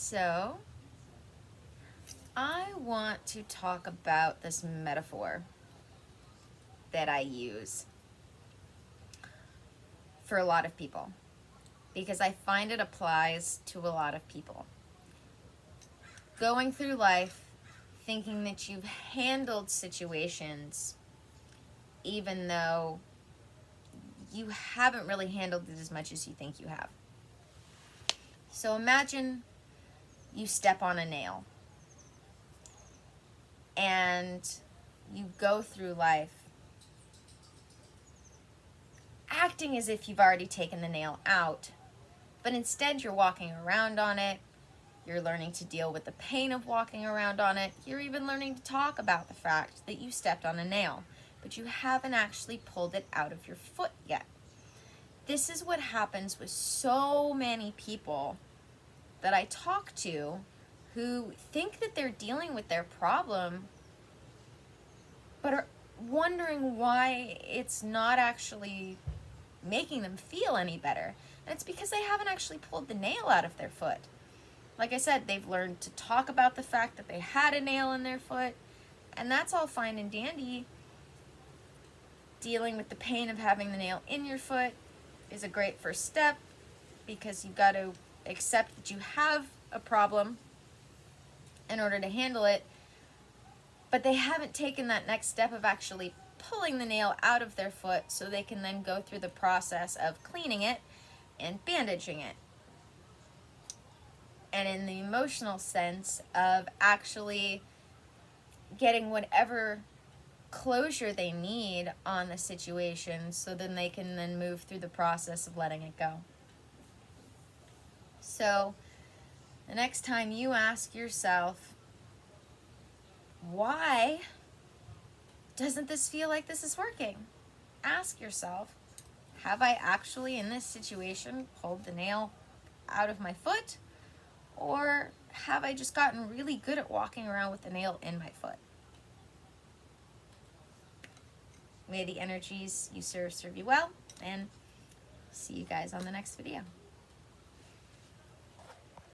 So, I want to talk about this metaphor that I use for a lot of people because I find it applies to a lot of people. Going through life thinking that you've handled situations even though you haven't really handled it as much as you think you have. So imagine you step on a nail and you go through life acting as if you've already taken the nail out, but instead you're walking around on it. You're learning to deal with the pain of walking around on it. You're even learning to talk about the fact that you stepped on a nail, but you haven't actually pulled it out of your foot yet. This is what happens with so many people that I talk to who think that they're dealing with their problem, but are wondering why it's not actually making them feel any better. And it's because they haven't actually pulled the nail out of their foot. Like I said, they've learned to talk about the fact that they had a nail in their foot, and that's all fine and dandy. Dealing with the pain of having the nail in your foot is a great first step because you've got to accept that you have a problem in order to handle it, but they haven't taken that next step of actually pulling the nail out of their foot so they can then go through the process of cleaning it and bandaging it. And in the emotional sense of actually getting whatever closure they need on the situation so then they can then move through the process of letting it go. So the next time you ask yourself, why doesn't this feel like this is working? Ask yourself, have I actually in this situation pulled the nail out of my foot? Or have I just gotten really good at walking around with the nail in my foot? May the energies you serve you well, and see you guys on the next video.